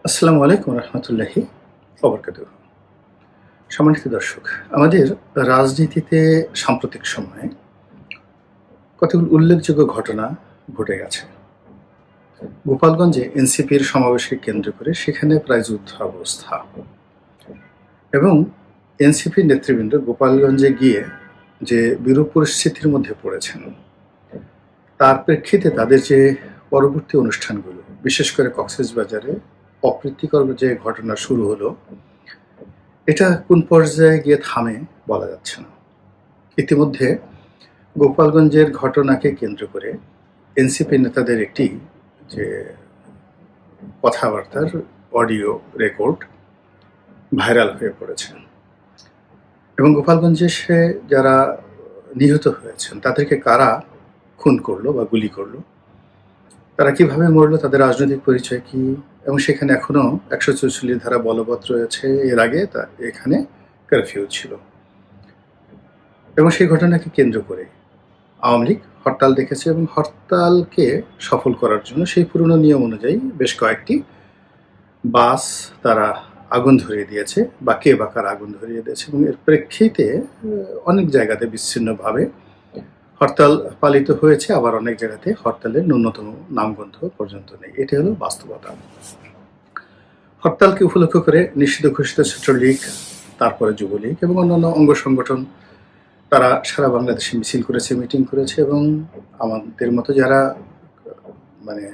আসসালামু আলাইকুম রহমতুল্লাহি ওবরকাতুহু। সম্মানিত দর্শক, আমাদের রাজনীতিতে সাম্প্রতিক সময়ে কতগুলো উল্লেখযোগ্য ঘটনা ঘটে গেছে। গোপালগঞ্জে এনসিপির সমাবেশকে কেন্দ্র করে সেখানে প্রায় যুদ্ধাবস্থা এবং এনসিপির নেতৃবৃন্দ গোপালগঞ্জে গিয়ে যে বিরূপ পরিস্থিতির মধ্যে পড়েছেন, তার প্রেক্ষিতে তাদের যে পরবর্তী অনুষ্ঠানগুলো, বিশেষ করে কক্সবাজারে অপ্রীতিকর যে ঘটনা শুরু হলো, এটা কোন পর্যায়ে গিয়ে থামে বলা যাচ্ছে না। ইতিমধ্যে গোপালগঞ্জের ঘটনাকে কেন্দ্র করে এনসিপি নেতাদের একটি যে কথাবার্তার অডিও রেকর্ড ভাইরাল হয়ে পড়েছে এবং গোপালগঞ্জে সে যারা নিহত হয়েছেন তাদেরকে কারা খুন করলো বা গুলি করলো, তারা কিভাবে মরলো, তাদের রাজনৈতিক পরিচয় কি, এবং সেখানে এখনো 144 ধারা বলবৎ রয়েছে। এর আগে তা এখানে কারফিউ ছিল এবং সেই ঘটনাকে কেন্দ্র করে আওয়ামী লীগ হরতাল ডেকেছে এবং হরতালকে সফল করার জন্য সেই পুরনো নিয়ম অনুযায়ী বেশ কয়েকটি বাস তারা আগুন ধরিয়ে দিয়েছে বা কে বা কার আগুন ধরিয়ে দিয়েছে এবং এর প্রেক্ষিতে অনেক জায়গাতে বিচ্ছিন্নভাবে হরতাল পালিত হয়েছে, আবার অনেক জায়গাতে হরতালের ন্যূনতম নামগন্ধ পর্যন্ত নেই। এটি হলো বাস্তবতা। হরতালকে উপলক্ষ করে নিষিদ্ধ ঘোষিত ছাত্রলীগ, তারপরে যুবলীগ এবং অন্যান্য অঙ্গ সংগঠন তারা সারা বাংলাদেশে মিছিল করেছে, মিটিং করেছে এবং আমাদের মতো যারা মানে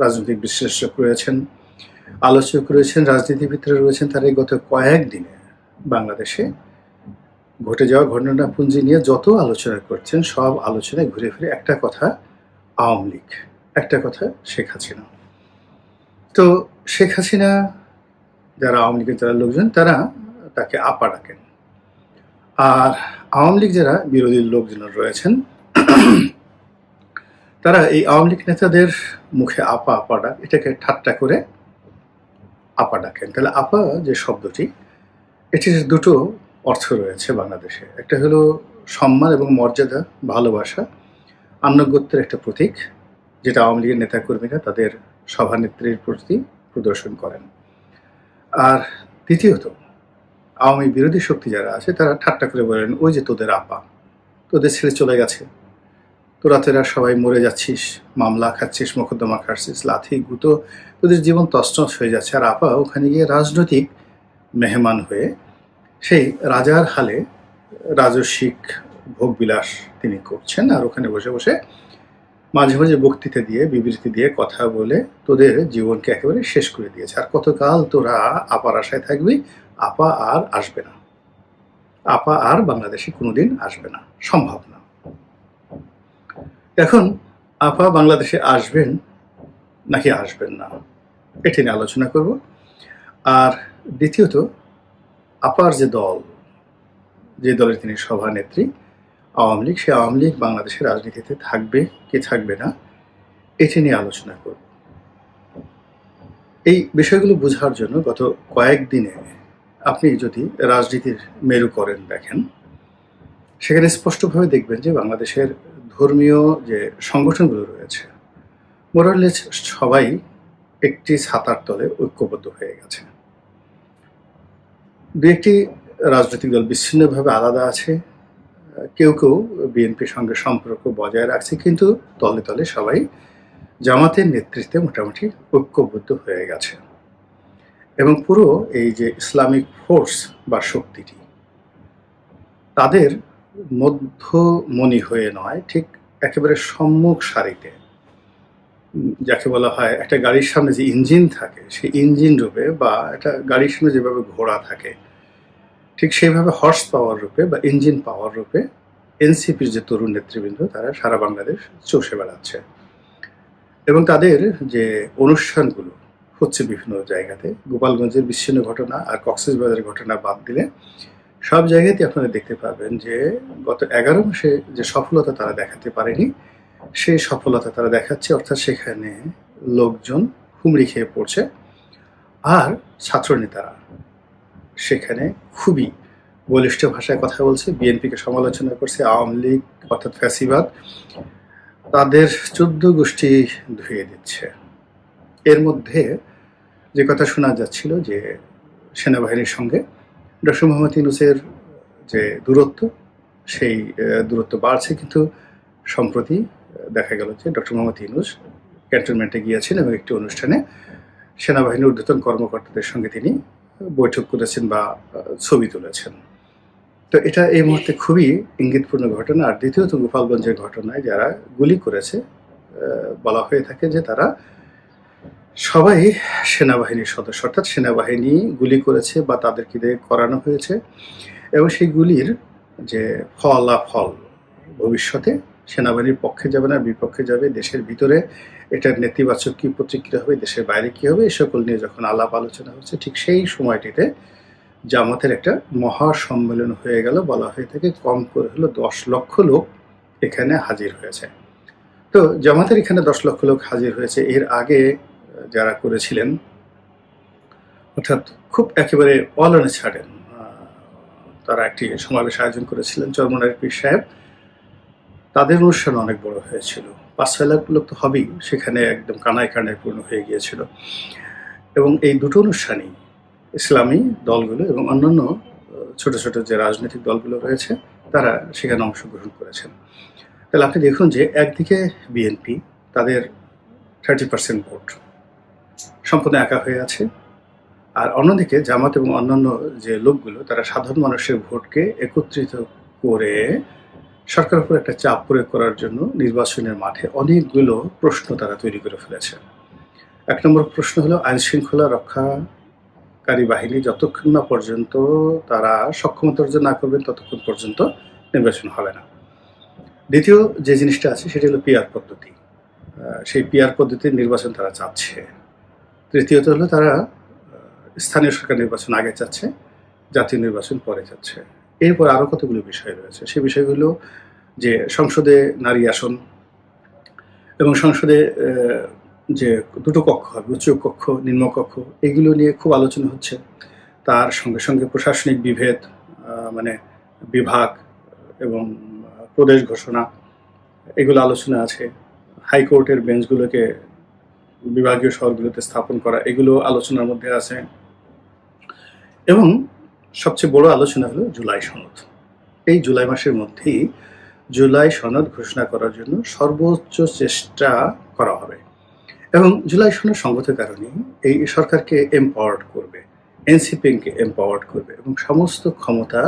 রাজনৈতিক বিশ্লেষক রয়েছেন, আলোচক রয়েছেন, রাজনীতিবিদরা রয়েছেন, তারা এই গত কয়েকদিনে বাংলাদেশে ঘটে যাওয়া ঘটনাপুঞ্জি নিয়ে যত আলোচনা করছেন, সব আলোচনায় ঘুরে ফিরে একটা কথা আওয়ামী লীগ, একটা কথা শেখ হাসিনা। তো শেখ হাসিনা, যারা আওয়ামী লীগের যারা লোকজন, তারা তাকে আপা ডাকেন, আর আওয়ামী লীগ যারা বিরোধী লোকজন রয়েছেন তারা এই আওয়ামী লীগ নেতাদের মুখে আপা আপা ডাক, এটাকে ঠাট্টা করে আপা ডাকেন। তাহলে আপা যে শব্দটি, এটির দুটো অর্থ রয়েছে বাংলাদেশে। একটা হলো সম্মান এবং মর্যাদা, ভালোবাসা, আনুগত্যের একটা প্রতীক, যেটা আওয়ামী লীগের নেতাকর্মীরা তাদের সভানেত্রীর প্রতি প্রদর্শন করেন। আর দ্বিতীয়ত, আওয়ামী বিরোধী শক্তি যারা আছে তারা ঠাট্টা করে বলেন, ওই যে তোদের আপা, তোদের ছেড়ে চলে গেছে, তোরা সবাই মরে যাচ্ছিস, মামলা খাচ্ছিস, মোকদ্দমা খাচ্ছিস, লাথি গুঁতো, তোদের জীবন তছনছ হয়ে যাচ্ছে, আর আপা ওখানে গিয়ে রাজনৈতিক মেহমান হয়ে সেই রাজার হালে রাজস্বিক ভোগবিলাস তিনি করছেন, আর ওখানে বসে বসে মাঝে মাঝে বক্তৃতা দিয়ে, বিবৃতি দিয়ে, কথা বলে তোদের জীবনকে একেবারে শেষ করে দিয়েছে। আর কতকাল তোরা আপার আশায় থাকবি? আপা আর আসবে না, আপা আর বাংলাদেশে কোনোদিন আসবে না, সম্ভব না। এখন আপা বাংলাদেশে আসবেন নাকি আসবেন না, এটি নিয়ে আলোচনা করব। আর দ্বিতীয়ত, আপার যে দল, যে দলের তিনি সভানেত্রী, আওয়ামী লীগ, সে আওয়ামী লীগ বাংলাদেশের রাজনীতিতে থাকবে কি থাকবে না, এটি নিয়ে আলোচনা করব। এই বিষয়গুলো বোঝার জন্য গত কয়েকদিনে আপনি যদি রাজনীতির মেরুকরণ দেখেন, সেখানে স্পষ্টভাবে দেখবেন যে বাংলাদেশের ধর্মীয় যে সংগঠনগুলো রয়েছে, মোরালেস সবাই একটি ছাতার তলে ঐক্যবদ্ধ হয়ে গেছে। দু একটি রাজনৈতিক দল বিচ্ছিন্নভাবে আলাদা আছে, কেউ কেউ বিএনপির সঙ্গে সম্পর্ক বজায় রাখছে, কিন্তু তলে তলে সবাই জামাতের নেতৃত্বে মোটামুটি ঐক্যবদ্ধ হয়ে গেছে। এবং পুরো এই যে ইসলামিক ফোর্স বা শক্তিটি, তাদের মধ্যমণি হয়ে নয়, ঠিক একেবারে সম্মুখ সারিতে, যাকে বলা হয় একটা গাড়ির সামনে যে ইঞ্জিন থাকে, সেই ইঞ্জিন রূপে, বা একটা গাড়ির সামনে যেভাবে ঘোড়া থাকে, ঠিক সেইভাবে হর্স পাওয়ার রূপে বা ইঞ্জিন পাওয়ার রূপে এনসিপির যে তরুণ নেতৃবৃন্দ, তারা সারা বাংলাদেশ চষে বেড়াচ্ছে এবং তাদের যে অনুষ্ঠানগুলো হচ্ছে বিভিন্ন জায়গাতে, গোপালগঞ্জের বিচ্ছিন্ন ঘটনা আর কক্সবাজারের ঘটনা বাদ দিলে সব জায়গাতেই আপনারা দেখতে পাবেন যে গত 11 মাসে যে সফলতা তারা দেখাতে পারেনি, সেই সফলতা তারা দেখাচ্ছে। অর্থাৎ সেখানে লোকজন হুমড়ি খেয়ে পড়ছে, আর ছাত্রনেতারা সেখানে খুবই বলিষ্ঠ ভাষায় কথা বলছে, বিএনপিকে সমালোচনা করছে, আওয়ামী লীগ অর্থাৎ ফ্যাসিবাদ তাদের 14 গোষ্ঠী ধুয়ে দিচ্ছে। এর মধ্যে যে কথা শোনা যাচ্ছিল যে সেনাবাহিনীর সঙ্গে ডক্টর মোহাম্মদ ইউনূসের যে দূরত্ব, সেই দূরত্ব বাড়ছে, কিন্তু সম্প্রতি দেখা গেল যে ডক্টর মোহাম্মদ ইউনূস ক্যান্টনমেন্টে গিয়েছেন এবং একটি অনুষ্ঠানে সেনাবাহিনীর ঊর্ধ্বতন কর্মকর্তাদের সঙ্গে তিনি বৈঠক করেছেন বা ছবি তুলেছেন। তো এটা এই মুহূর্তে খুবই ইঙ্গিতপূর্ণ ঘটনা। আর দ্বিতীয়ত গোপালগঞ্জের ঘটনায় যারা গুলি করেছে, বলা হয়ে থাকে যে তারা সবাই সেনাবাহিনীর সদস্য, অর্থাৎ সেনাবাহিনী গুলি করেছে বা তাদেরকে দিয়ে করানো হয়েছে, এবং সেই গুলির যে ফলাফল ভবিষ্যতে সেনাবাহিনীর পক্ষে যাবে না বিপক্ষে যাবে, দেশের ভিতরে এটার নেতিবাচক কী প্রতিক্রিয়া হবে, দেশের বাইরে কী হবে, এই সকল নিয়ে যখন আলাপ আলোচনা হচ্ছে, ঠিক সেই সময়টিতে জামাতের একটা মহা সম্মেলন হয়ে গেল। বলা হয়ে থাকে কম করে হলো 10 লক্ষ লোক এখানে হাজির হয়েছে। তো জামাতের এখানে 10 লক্ষ লোক হাজির হয়েছে। এর আগে যারা করেছিলেন, অর্থাৎ খুব একেবারে অল অন ছাড়েন, তারা একটি সমাবেশ আয়োজন করেছিলেন চরমনাইয়ের পীর সাহেব। তাদের অনুষ্ঠান অনেক বড় হয়েছিল, 5-6 লাখ লোক তো হবেই, সেখানে একদম কানায় কানায় পূর্ণ হয়ে গিয়েছিল। এবং এই দুটো অনুষ্ঠানই ইসলামী দলগুলো এবং অন্যান্য ছোট ছোট যে রাজনৈতিক দলগুলো রয়েছে তারা সেখানে অংশগ্রহণ করেছেন। তাহলে আপনি দেখুন যে একদিকে বিএনপি তাদের 30% ভোট সম্পূর্ণ একা হয়ে আছে, আর অন্যদিকে জামাত এবং অন্যান্য যে লোকগুলো তারা সাধারণ মানুষের ভোটকে একত্রিত করে সরকারের উপর একটা চাপ প্রয়োগ করার জন্য নির্বাচনের মাঠে অনেকগুলো প্রশ্ন তারা তৈরি করে ফেলেছে। 1 নম্বর প্রশ্ন হলো আইন শৃঙ্খলা রক্ষাকারী বাহিনী যতক্ষণ না পর্যন্ত তারা সক্ষমতা অর্জন না করবেন ততক্ষণ পর্যন্ত নির্বাচন হবে না। দ্বিতীয় যে জিনিসটা আছে সেটা হলো পিআর পদ্ধতি, সেই পিআর পদ্ধতির নির্বাচন তারা চাচ্ছে। তৃতীয়ত হলো তারা স্থানীয় সরকার নির্বাচন আগে চাচ্ছে, জাতীয় নির্বাচন পরে চাচ্ছে। এরপর আরও কতগুলো বিষয় রয়েছে, সেই বিষয়গুলো যে সংসদে নারী আসন এবং সংসদে যে দুটো কক্ষ হবে, উচ্চ কক্ষ নিম্ন কক্ষ, এগুলো নিয়ে খুব আলোচনা হচ্ছে। তার সঙ্গে সঙ্গে প্রশাসনিক বিভেদ, মানে বিভাগ এবং প্রদেশ ঘোষণা, এগুলো আলোচনা আছে। হাইকোর্টের বেঞ্চগুলোকে বিভাগীয় শহরগুলোতে স্থাপন করা, এগুলো আলোচনার মধ্যে আছে। এবং সবচেয়ে বড় আলোচনা হলো জুলাই সনদ। এই জুলাই মাসের মধ্যেই জুলাই সনদ ঘোষণা করার জন্য সর্বোচ্চ চেষ্টা করা হবে, এবং জুলাই সনদ সঙ্গত কারণে এই সরকারকে এম্পাওয়ার্ড করবে, এনসিপিকে এম্পাওয়ার্ড করবে, এবং সমস্ত ক্ষমতা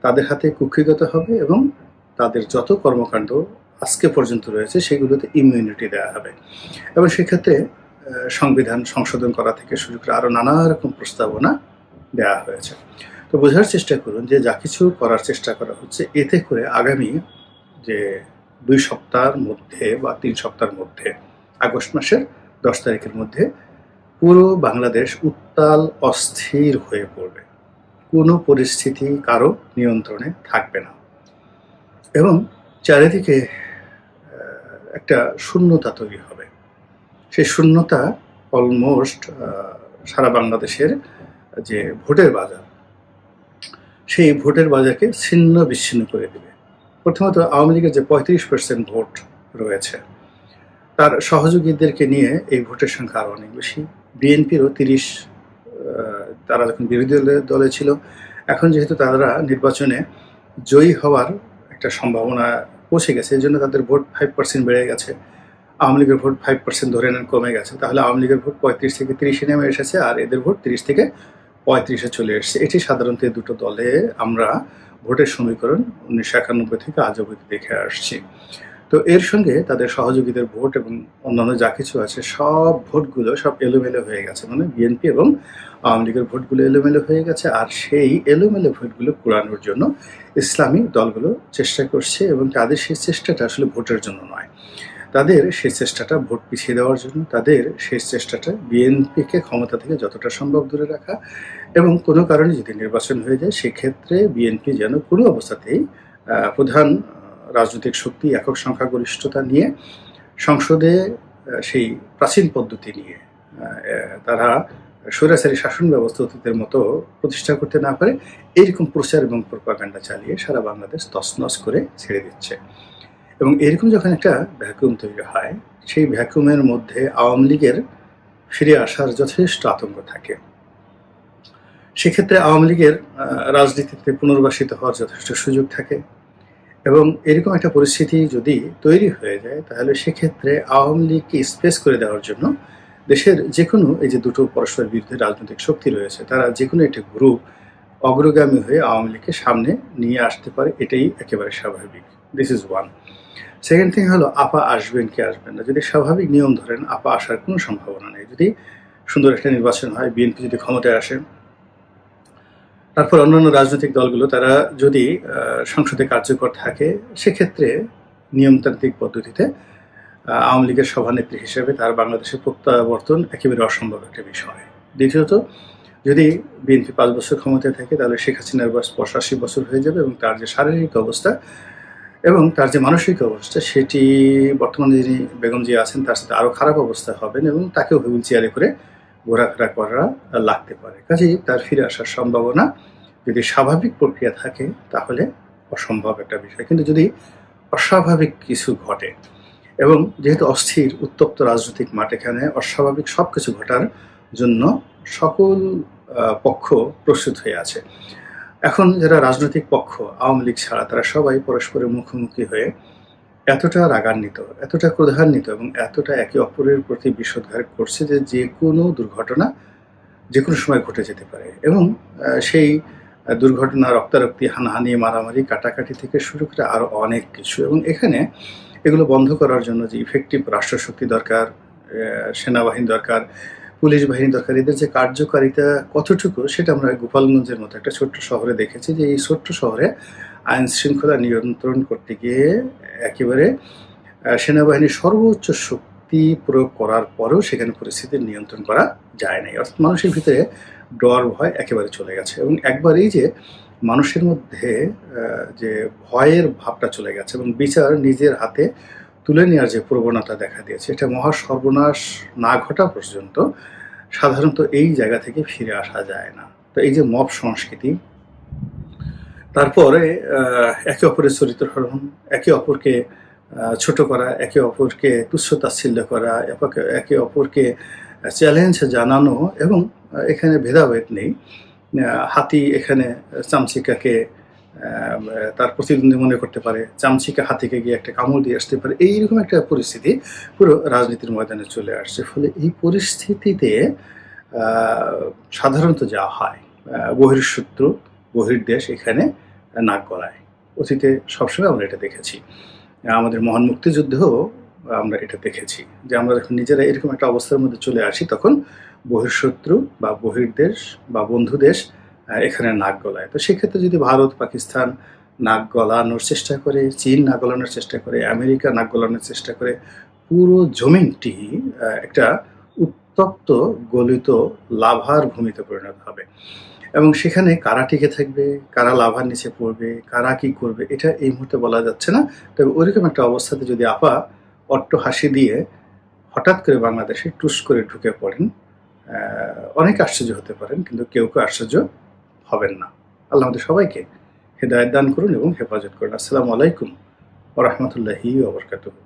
তাদের হাতে কুক্ষিগত হবে, এবং তাদের যত কর্মকাণ্ড আজকে পর্যন্ত রয়েছে সেগুলোতে ইমিউনিটি দেওয়া হবে। এবং সেক্ষেত্রে সংবিধান সংশোধন করা থেকে শুরু করে আরও নানা রকম প্রস্তাবনা দেওয়া হয়েছে। তো বোঝার চেষ্টা করুন যে যা কিছু করার চেষ্টা করা হচ্ছে, এতে করে আগামী যে 2 সপ্তাহের মধ্যে বা 3 সপ্তাহের মধ্যে, আগস্ট মাসের 10 তারিখের মধ্যে পুরো বাংলাদেশ উত্তাল অস্থির হয়ে পড়বে। কোনো পরিস্থিতি কারো নিয়ন্ত্রণে থাকবে না, এবং চারিদিকে একটা শূন্যতা তৈরি হবে। সেই শূন্যতা অলমোস্ট সারা বাংলাদেশের যে ভোটের বাজার, সেই ভোটের বাজারকে ছিন্ন বিচ্ছিন্ন করে দেবে। প্রথমত আওয়ামী লীগের যে 35% ভোট রয়েছে, তার সহযোগীদেরকে নিয়ে এই ভোটের সংখ্যা আরও অনেক বেশি। বিএনপিরও 30, তারা যখন বিরোধী দলে ছিল, এখন যেহেতু তারা নির্বাচনে জয়ী হওয়ার একটা সম্ভাবনা পৌঁছে গেছে, এই জন্য তাদের ভোট 5% বেড়ে গেছে। আওয়ামী লীগের ভোট 5% ধরে নেন কমে গেছে, তাহলে আওয়ামী লীগের ভোট 35 থেকে 30-এ নেমে এসেছে, আর এদের ভোট 30 থেকে 35-এ চলে এসেছে। এটি সাধারণত এই দুটো দলে আমরা ভোটের সমীকরণ 1991 থেকে আজ অবধি দেখে আসছি। তো এর সঙ্গে তাদের সহযোগীদের ভোট এবং অন্যান্য যা কিছু আছে, সব ভোটগুলো সব এলোমেলো হয়ে গেছে। মানে বিএনপি এবং আওয়ামী লীগের ভোটগুলো এলোমেলো হয়ে গেছে, আর সেই এলোমেলো ভোটগুলো কুড়ানোর জন্য ইসলামী দলগুলো চেষ্টা করছে, এবং তাদের সেই চেষ্টাটা আসলে ভোটের জন্য নয়, তাদের সেই চেষ্টাটা ভোট পিছিয়ে দেওয়ার জন্য, তাদের সেই চেষ্টাটা বিএনপিকে ক্ষমতা থেকে যতটা সম্ভব দূরে রাখা, এবং কোনো কারণে যদি নির্বাচন হয়ে যায় সেক্ষেত্রে বিএনপি যেন কোনো অবস্থাতেই প্রধান রাজনৈতিক শক্তি একক সংখ্যাগরিষ্ঠতা নিয়ে সংসদে সেই প্রাচীন পদ্ধতি নিয়ে তারা স্বৈরাচারী শাসন ব্যবস্থা অতীতের মতো প্রতিষ্ঠা করতে না পারে, এইরকম প্রচার এবং প্রোপাগান্ডা চালিয়ে সারা বাংলাদেশ তছনছ করে ছেড়ে দিচ্ছে। এবং এরকম যখন একটা ভ্যাকুয়াম তৈরি হয়, সেই ভ্যাকুয়ামের মধ্যে আওয়ামী লীগের ফিরে আসার যথেষ্ট আতঙ্ক থাকে। সেক্ষেত্রে আওয়ামী লীগের রাজনীতিতে পুনর্বাসিত হওয়ার যথেষ্ট সুযোগ থাকে এবং এরকম একটা পরিস্থিতি যদি তৈরি হয়ে যায় তাহলে সেক্ষেত্রে আওয়ামী লীগকে স্পেস করে দেওয়ার জন্য দেশের যে কোনো এই যে দুটো পরস্পরের বিরুদ্ধে রাজনৈতিক শক্তি রয়েছে তারা যে কোনো একটি গ্রুপ অগ্রগামী হয়ে আওয়ামী লীগকে সামনে নিয়ে আসতে পারে, এটাই একেবারে স্বাভাবিক। This is one. Second thing হলো আপা আসবেন কি আসবেন না। যদি স্বাভাবিক নিয়ম ধরেন আপা আসার কোনো সম্ভাবনা নেই। যদি সুন্দর একটা নির্বাচন হয়, বিএনপি যদি ক্ষমতায় আসে, তারপর অন্যান্য রাজনৈতিক দলগুলো তারা যদি সংসদে কার্যকর থাকে, সেক্ষেত্রে নিয়মতান্ত্রিক পদ্ধতিতে আওয়ামী লীগের সভানেত্রী হিসেবে তার বাংলাদেশে প্রত্যাবর্তন একেবারে অসম্ভব একটা বিষয়। দ্বিতীয়ত, যদি বিএনপি 5 বছর ক্ষমতায় থাকে তাহলে শেখ হাসিনার বয়স 85 বছর হয়ে যাবে এবং তার যে শারীরিক অবস্থা এবং তার যে মানসিক অবস্থা সেটি বর্তমানে যিনি বেগম জিয়া আছেন তার সাথে আরও খারাপ অবস্থা হবেন এবং তাকেও হুইল চেয়ারে করে ঘোরাফেরা করা লাগতে পারে। কাজেই তার ফিরে আসার সম্ভাবনা যদি স্বাভাবিক প্রক্রিয়া থাকে তাহলে অসম্ভব একটা বিষয়। কিন্তু যদি অস্বাভাবিক কিছু ঘটে এবং যেহেতু অস্থির উত্তপ্ত রাজনৈতিক মাঠ, এখানে অস্বাভাবিক সব কিছু ঘটার জন্য সকল পক্ষ প্রস্তুত হয়ে আছে। এখন যারা রাজনৈতিক পক্ষ আওয়ামী লীগ ছাড়া তারা সবাই পরস্পরের মুখোমুখি হয়ে এতটা রাগান্বিত, এতটা ক্রোধান্বিত এবং এতটা একে অপরের প্রতি বিষোদ্গার করছে যে যে কোনো দুর্ঘটনা যে কোনো সময় ঘটে যেতে পারে এবং সেই দুর্ঘটনা, রক্তারক্তি, হানাহানি, মারামারি, কাটাকাটি থেকে শুরু করে আরও অনেক কিছু। এবং এখানে এগুলো বন্ধ করার জন্য যে ইফেক্টিভ রাষ্ট্রশক্তি দরকার, সেনাবাহিনী দরকার, পুলিশ বাহিনী দরকার, এদের যে কার্যকারিতা কতটুকু সেটা আমরা গোপালগঞ্জের মতো একটা ছোট্ট শহরে দেখেছি যে এই ছোট্ট শহরে আইন শৃঙ্খলা নিয়ন্ত্রণ করতে গিয়ে একেবারে সেনাবাহিনীর সর্বোচ্চ শক্তি প্রয়োগ করার পরেও সেখানে পরিস্থিতি নিয়ন্ত্রণ করা যায় নাই। অর্থাৎ মানুষের ভিতরে ডর ভয় একেবারে চলে গেছে এবং একবার এই যে মানুষের মধ্যে যে ভয়ের ভাবটা চলে গেছে এবং বিচার নিজের হাতে তুলে নেওয়ার যে প্রবণতা দেখা দিয়েছে, এটা মহা সর্বনাশ না ঘটা পর্যন্ত সাধারণত এই জায়গা থেকে ফিরে আসা যায় না। তো এই যে মব সংস্কৃতি, তারপরে একে অপরের চরিত্র হরণ, একে অপরকে ছোট করা, একে অপরকে তুচ্ছ তাচ্ছিল্য করা, একে অপরকে চ্যালেঞ্জ জানানো এবং এখানে ভেদাভেদ নেই। হাতি এখানে চামচিকাকে তার প্রতিদ্বন্দ্বী মনে করতে পারে, চামচিকা হাতিকে গিয়ে একটা কামড় দিয়ে আসতে পারে, এইরকম একটা পরিস্থিতি পুরো রাজনীতির ময়দানে চলে আসছে। ফলে এই পরিস্থিতিতে সাধারণত যা হয় বহির্শত্রু বহির্দেশ এখানে নাক গলায়। অতীতে সবসময় আমরা এটা দেখেছি, আমাদের মহান মুক্তিযুদ্ধেও আমরা এটা দেখেছি যে আমরা যখন নিজেরা এরকম একটা অবস্থার মধ্যে চলে আসি তখন বহির্শত্রু বা বহির্দেশ বা বন্ধু দেশ এখানে নাক গলায়। তো সেক্ষেত্রে যদি ভারত, পাকিস্তান নাক গলানোর চেষ্টা করে, চীন নাক গলানোর চেষ্টা করে, আমেরিকা নাক গলানোর চেষ্টা করে, পুরো জমিনটি একটা উত্তপ্ত গলিত লাভার ভূমিতে পরিণত হবে এবং সেখানে কারা টিকে থাকবে, কারা লাভার নিচে পড়বে, কারা কি করবে এটা এই মুহূর্তে বলা যাচ্ছে না। তবে ওইরকম একটা অবস্থাতে যদি আপা অট্ট হাসি দিয়ে হঠাৎ করে বাংলাদেশে টুস করে ঢুকে পড়েন, অনেক আশ্চর্য হতে পারেন, কিন্তু কেউ আশ্চর্য হবেন না। আল্লাহ আমাদের সবাইকে হেদায়েত দান করুন এবং হেফাজত করুন। আসসালামু আলাইকুম ওয়া রাহমাতুল্লাহি ওয়া বারাকাতুহু।